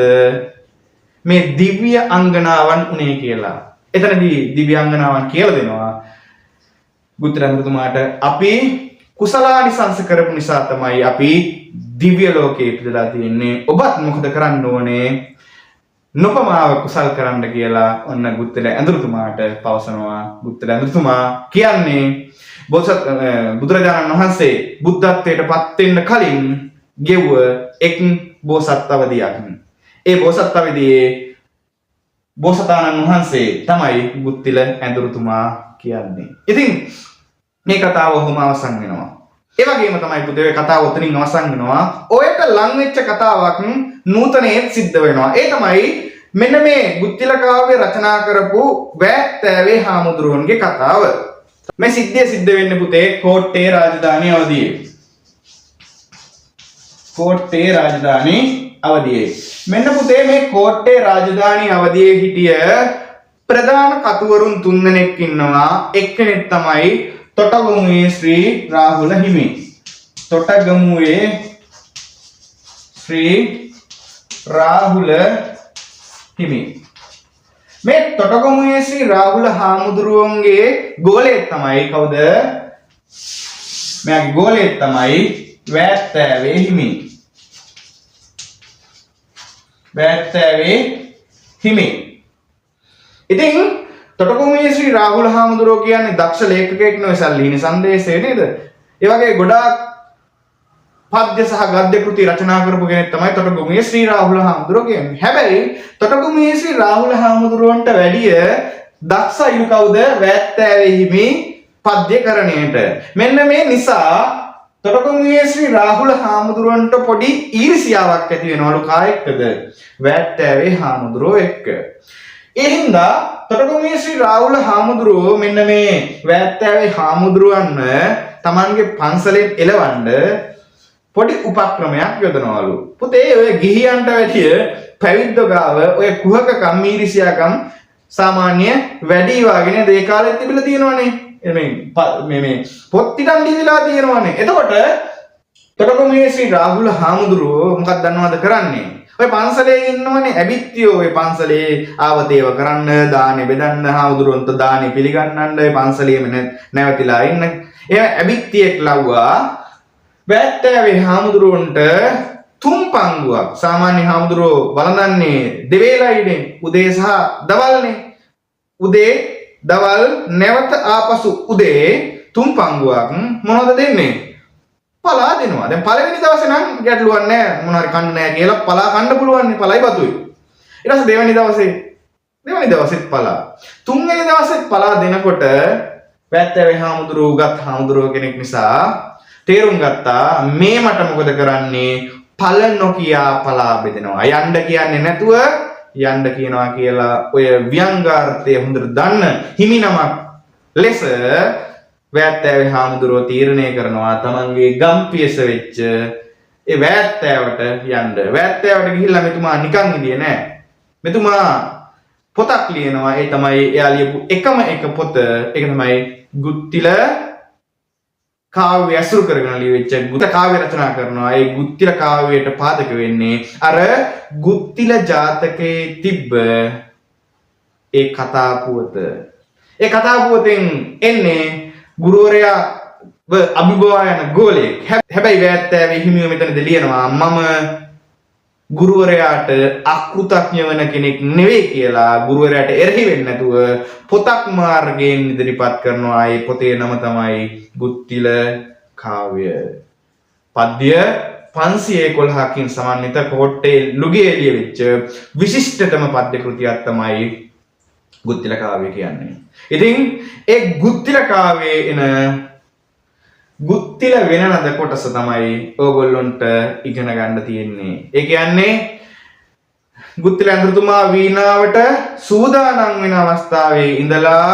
මේ දිව්‍ය අංගනාවන් උනේ කියලා. එතනදී දිව්‍ය අංගනාවන් කියලා දෙනවා ගුත්තිල ඇඳුරුතුමාට අපි කුසලානිසංස කරපු නිසා තමයි අපි දිව්‍ය ලෝකේ ඉපදලා තියෙන්නේ. ඔබත් මොකද කරන්න ඕනේ? නොපමාව කුසල් කරන්න කියලා ඔන්න ගුත්තල ඇඳුරුතුමාට පවසනවා. ගුත්තල ඇඳුරුතුමා කියන්නේ බුදුරජාණන් වහන්සේ බුද්ධත්වයට පත් වෙන්න කලින් ගෙව්ව එක් බෝසත් අවදියක්. ඒ බෝසත් අවදියේ බෝසතාණන් වහන්සේ තමයි ගුත්තිල ඇඳුරුතුමා කියන්නේ. ඉතින් මේ කතාව ඔහොම අවසන් වෙනවා. ඒ වගේම තමයි පුතේ කතාව උතනින් අවසන් වෙනවා. ඔයට ලං වෙච්ච කතාවක් නූතනයේ සිද්ධ වෙනවා. ඒ තමයි මෙන්න මේ ගුත්තිල කාව්‍ය රචනා කරපු වැත්තෑවේ හාමුදුරුවන්ගේ කතාව. මේ සිද්ධිය සිද්ධ වෙන්නේ පුතේ කෝට්ටේ රාජධානිය අවදියේ. කෝට්ටේ රාජධානී අවදියේ. මෙන්න පුතේ මේ කෝට්ටේ රාජධානී අවදියේ හිටිය ප්‍රධාන කතුවරුන් තුන්දෙනෙක් ඉන්නවා. එක්කෙනෙක් තමයි තොටගමුවේ ශ්‍රී රාහුල හිමි. තොටගමුවේ ශ්‍රී රාහුල හිමි. මේ තොටගමුවේ ශ්‍රී රාහුල හාමුදුරුවන්ගේ ගෝලයෙක් තමයි කවුද? මෙයාගේ ගෝලයෙක් තමයි වැත්තෑවේ හිමි. වැත්තෑවේ හිමි. ඉතින් තොටගමුවේ ශ්‍රී රාහුල හාමුදුරුවෝ කියන්නේ දක්ෂ ලේඛකයෙක් නෙවෙයි සල්ලිහිණි සංදේශය නේද? ඒ වගේ ගොඩාක් පද්‍ය සහ ගද්‍ය කෘති රචනා කරපු කෙනෙක් තමයි තොටගමුවේ ශ්‍රී රාහුල හාමුදුරුවෝ කියන්නේ. හැබැයි තොටගමුවේ ශ්‍රී රාහුල හාමුදුරුවන්ට වැඩිය දක්ෂ අයු කවුද? වැත්තෑවේ හිමි පද්‍යකරණයට. මෙන්න මේ නිසා තොටගමුවේ ශ්‍රී රාහුල හාමුදුරුවන්ට පොඩි ඊර්ෂ්‍යාවක් ඇති වෙනවලු කායෙක්ද? වැත්තෑවේ හාමුදුරුවෝ එක්ක. ඒ හින්දා තොටගමුවේ ශ්‍රී රාහුල හාමුදුරුවෝ මෙන්න මේ වැත්තෑවේ හාමුදුරුවන්ව Tamanගේ පන්සලෙන් එලවන්න පොඩි උපක්‍රමයක් යොදනවලු. පුතේ ඔය ගිහියන්ට වැඩිය පැවිද්දෝ ගාව ඔය කුහක කම්මීරිසියාකම් සාමාන්‍ය වැඩි වාගෙන ඒ කාලෙත් තිබිලා තියෙනවනේ. මේ පොත් ටිකක් ලියලා තියෙනවනේ. එතකොට තොටගමුවේ ශ්‍රී රාහුල හාමුදුරුවෝ මොකක්ද දන්නවද කරන්නේ? ඔය පන්සලේ ඉන්නවනේ ඇබිත්තියෝ ඔය පන්සලේ ආවතේව කරන්න දානේ බෙදන්න හාමුදුරුවන්ට දානේ පිළිගන්නන්න ඔය පන්සලේම නැවතිලා ඉන්න. ඒ ඇබිත්තියෙක් ලව්වා වැත්තෑවේ හාමුදුරුවන්ට තුන් පංගුවක්. සාමාන්‍ය හාමුදුරුවෝ වළඳන්නේ දෙවේලයිනේ උදේ සහ දවල්නේ. උදේ දවල් නැවත ආපසු උදේ තුන් පංගුවක් මොනවද දෙන්නේ? පලා දෙනවා. දැන් පළවෙනි දවසේ නම් ගැටලුවක් නැහැ. මොනවාරි කන්න නැහැ කියලා පලා කන්න පුළුවන් නේ. පලයි බතුයි. ඊට පස්සේ දෙවෙනි දවසෙත් පලා. තුන්වෙනි දවසෙත් පලා දෙනකොට වැත්තෑවේ හාමුදුරුවෝ උගත් හාමුදුරුවෝ කෙනෙක් නිසා තේරුම් ගත්තා මේ මට මොකද කරන්නේ? පල නොකියා පලා බෙදෙනවා. යන්න කියන්නේ නැතුව යන්න කියනවා කියලා ඔය ව්‍යංගාර්ථය හොඳට දන්න හිමි නමක් ලෙස වැත්තෑවේ හාමුදුරුවෝ තීරණය කරනවා තමන්ගේ ගම්පියස වෙච්ච ඒ වැත්තෑවට යන්න. වැත්තෑවට ගිහිල්ලා මෙතුමා නිකන් ඉඳියේ නෑ. මෙතුමා පොතක් ලියනවා. ඒ තමයි එයා ලියපු එකම එක පොත. ඒක තමයි ගුත්තිල කාව්‍ය ඇසුරු කරගෙන ලියවිච්ච ගුත්තිල කාව්‍ය රචනා කරනවා. ඒ ගුත්තිල කාව්‍යයට පාදක වෙන්නේ අර ගුත්තිල ජාතකයේ තිබ්බ ඒ කතා පුවත. ඒ කතා පුවතෙන් එන්නේ ගුරුවරයාව අභිභවා යන ගෝලයෙක්. හැබැයි වැත්තෑවේ හිමියෝ මෙතනදී ලියනවා මම ගුරුවරයාට අකෘතඥ වෙන කෙනෙක් නෙවෙයි කියලා ගුරුවරයාට එරෙහි වෙන්නේ නැතුව පොතක් මාර්ගයෙන් ඉදිරිපත් කරනවා. ඒ පොතේ නම තමයි ගුත්තිල කාව්‍ය. පද්‍ය 511කින් සමන්විත කෝට්ටේ ලුගේ ලියවිච්ච විශිෂ්ටතම පද්‍ය කෘතියක් තමයි ගුත්තිල කාව්‍ය කියන්නේ. ඉතින් ඒ ගුත්තිල කාව්‍යයේ එන ගුත්තිල වෙනනද කොටස තමයි ඕගොල්ලොන්ට ඉගෙන ගන්න තියෙන්නේ. ඒ කියන්නේ ගුත්තිල ඇඳුරුතුමා වීණාවට සූදානම් වෙන අවස්ථාවේ ඉඳලා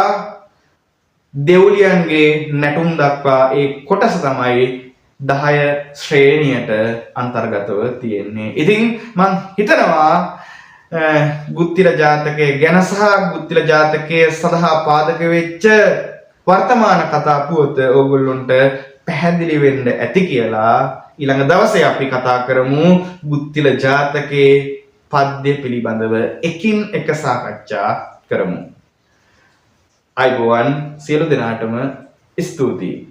දෙව්ලියන්ගේ නැටුම් දක්වා ඒ කොටස තමයි 10 ශ්‍රේණියට අන්තර්ගතව තියෙන්නේ. ඉතින් මම හිතනවා ගුත්තිල ජාතකයේ ගැන සහ ගුත්තිල ජාතකයේ සඳහා පාදක වෙච්ච වර්තමාන කතා පුවත ඕගොල්ලොන්ට පැහැදිලි වෙන්න ඇති කියලා. ඊළඟ දවසේ අපි කතා කරමු ගුත්තිල ජාතකයේ පද්‍ය පිළිබඳව එකින් එක සාකච්ඡා කරමු. අයිබෝවන් සියලු දෙනාටම ස්තුතියි.